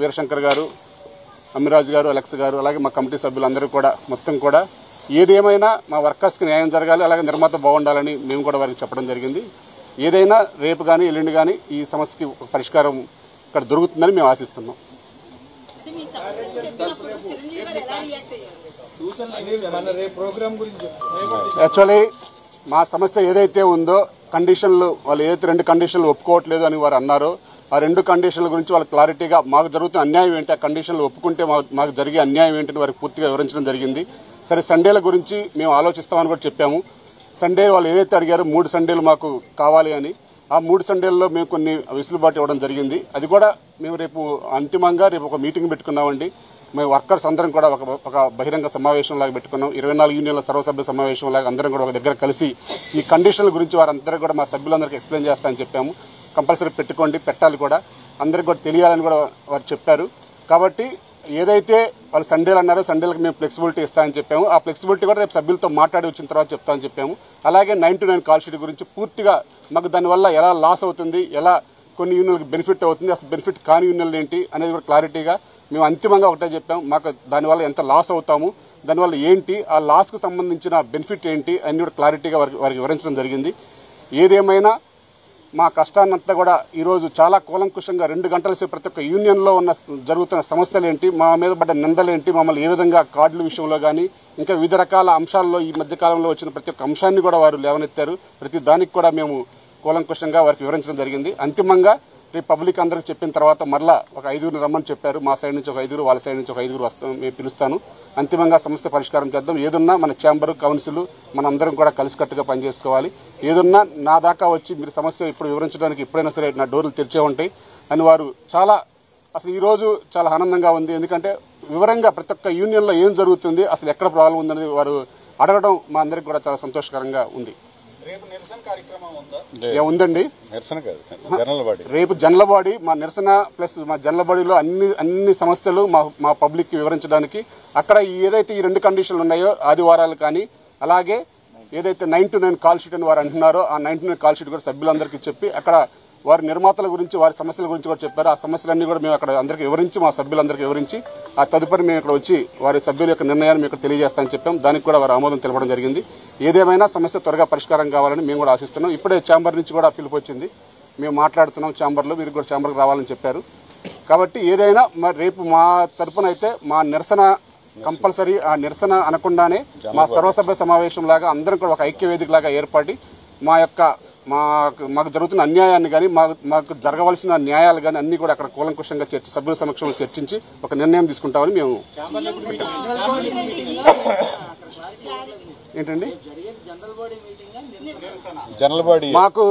వీరశంకర్ గారు, అమ్మిరాజు గారు, అలెక్స్ గారు, అలాగే మా కమిటీ సభ్యులందరూ కూడా మొత్తం కూడా ఏదేమైనా మా వర్కర్స్కి న్యాయం జరగాలి, అలాగే నిర్మాత బాగుండాలని మేము కూడా వారికి చెప్పడం జరిగింది. ఏదైనా రేపు కానీ ఎల్లుండి కానీ ఈ సమస్యకి పరిష్కారం ఇక్కడ దొరుకుతుందని మేము ఆశిస్తున్నాం. యాక్చువల్లీ మా సమస్య ఏదైతే ఉందో కండిషన్లు వాళ్ళు ఏదైతే 2 కండిషన్లు ఒప్పుకోవట్లేదు అని వారు అన్నారో ఆ 2 కండిషన్ల గురించి వాళ్ళు క్లారిటీగా మాకు జరుగుతున్న అన్యాయం ఏంటి, ఆ కండిషన్లు ఒప్పుకుంటే మాకు జరిగే అన్యాయం ఏంటని వారికి పూర్తిగా వివరించడం జరిగింది. సరే సండేల గురించి మేము ఆలోచిస్తామని కూడా చెప్పాము. సండే వాళ్ళు ఏదైతే అడిగారో 3 సండేలు మాకు కావాలి అని, ఆ 3 సండేల్లో మేము కొన్ని వెసులుబాటు ఇవ్వడం జరిగింది. అది కూడా మేము రేపు అంతిమంగా రేపు ఒక మీటింగ్ పెట్టుకున్నామండి. మేము వర్కర్స్ అందరం కూడా ఒక బహిరంగ సమావేశం లాగా పెట్టుకున్నాం. 24 యూనియన్ల సర్వసభ్య సమావేశం లాగా అందరం కూడా ఒక దగ్గర కలిసి ఈ కండిషన్ల గురించి వారందరూ కూడా మా సభ్యులందరికీ ఎక్స్ప్లెయిన్ చేస్తామని చెప్పాము. కంపల్సరీ పెట్టుకోండి, పెట్టాలి కూడా, అందరికి కూడా తెలియాలని కూడా వారు చెప్పారు. కాబట్టి ఏదైతే వాళ్ళు సండేలు అన్నారో సండేలకు మేము ఫ్లెక్సిబిలిటీ ఇస్తామని చెప్పాము. ఆ ఫ్లెక్సిబిలిటీ కూడా రేపు సభ్యులతో మాట్లాడి వచ్చిన తర్వాత చెప్తామని చెప్పాము. అలాగే 9 to 9 కాల్ షీట్ గురించి పూర్తిగా మాకు దానివల్ల ఎలా లాస్ అవుతుంది, ఎలా కొన్ని యూనియన్లకు బెనిఫిట్ అవుతుంది, అసలు బెనిఫిట్ కాని యూనియన్లు ఏంటి అనేది కూడా క్లారిటీగా మేము అంతిమంగా ఒకటే చెప్పాము. మాకు దానివల్ల ఎంత లాస్ అవుతాము, దానివల్ల ఏంటి, ఆ లాస్కు సంబంధించిన బెనిఫిట్ ఏంటి అన్ని కూడా క్లారిటీగా వారికి వివరించడం జరిగింది. ఏదేమైనా మా కష్టాన్నంతా కూడా ఈరోజు చాలా కూలంకుషంగా 2 గంటల సేపు ప్రతి ఒక్క యూనియన్లో జరుగుతున్న సమస్యలు ఏంటి, మా మీద పడ్డ నిందలేంటి, మమ్మల్ని ఏ విధంగా కార్డుల విషయంలో కానీ ఇంకా వివిధ రకాల అంశాల్లో ఈ మధ్యకాలంలో వచ్చిన ప్రతి ఒక్క అంశాన్ని కూడా వారు లేవనెత్తారు. ప్రతి దానికి కూడా మేము కూలంకుషంగా వారికి వివరించడం జరిగింది. అంతిమంగా రేపు పబ్లిక్ అందరికి చెప్పిన తర్వాత మరలా ఒక 5 రమ్మని చెప్పారు. మా సైడ్ నుంచి ఒక 5, వాళ్ళ సైడ్ నుంచి ఒక 5 వస్తాం, మేము పిలుస్తాను. అంతిమంగా సమస్య పరిష్కారం చేద్దాం. ఏదున్నా మన ఛాంబర్, కౌన్సిల్ మనందరం కూడా కలిసికట్టుగా పనిచేసుకోవాలి. ఏదున్నా నా దాకా వచ్చి మీరు సమస్య ఇప్పుడు వివరించడానికి ఎప్పుడైనా సరే నా డోర్లు తెరిచే ఉంటాయి అని వారు చాలా అసలు ఈరోజు చాలా ఆనందంగా ఉంది. ఎందుకంటే వివరంగా ప్రతి ఒక్క యూనియన్లో ఏం జరుగుతుంది, అసలు ఎక్కడ ప్రాబ్లం ఉందనేది వారు అడగడం మా అందరికి కూడా చాలా సంతోషకరంగా ఉంది. ఉందండి, రేపు జనరల్ మా నిరసన ప్లస్ మా జనరల్ అన్ని సమస్యలు మా పబ్లిక్ కి వివరించడానికి అక్కడ ఏదైతే ఈ 2 కండిషన్లు ఉన్నాయో ఆదివారాలు కానీ అలాగే ఏదైతే 9 to 9 కాల్ షీట్ అని వారు అంటున్నారో ఆ 9 to 9 కాల్ షీట్ కూడా సభ్యులందరికీ చెప్పి అక్కడ వారి నిర్మాతల గురించి వారి సమస్యల గురించి కూడా చెప్పారు. ఆ సమస్యలన్నీ కూడా మేము అక్కడ అందరికీ వివరించి మా సభ్యులందరికీ వివరించి ఆ తదుపరి మేము ఇక్కడ వచ్చి వారి సభ్యుల యొక్క నిర్ణయాన్ని మేము ఇక్కడ తెలియజేస్తామని చెప్పాం. దానికి కూడా వారు ఆమోదం తెలపడం జరిగింది. ఏదేమైనా సమస్య త్వరగా పరిష్కారం కావాలని మేము కూడా ఆశిస్తున్నాం. ఇప్పుడే ఛాంబర్ నుంచి కూడా పిలుపు వచ్చింది, మేము మాట్లాడుతున్నాం ఛాంబర్లో, మీరు కూడా ఛాంబర్కి రావాలని చెప్పారు. కాబట్టి ఏదైనా మరి రేపు మా తరపున అయితే మా నిరసన కంపల్సరీ, ఆ నిరసన అనకుండానే మా సర్వసభ్య సమావేశం లాగా అందరం కూడా ఒక ఐక్య వేదిక లాగా ఏర్పడి మాకు జరుగుతున్న అన్యాయాన్ని కానీ మాకు జరగవలసిన న్యాయాలు కానీ అన్ని కూడా అక్కడ కూలంకుషంగా సభ్యుల సమక్షంలో చర్చించి ఒక నిర్ణయం తీసుకుంటామని మేము ఏంటండి మాకు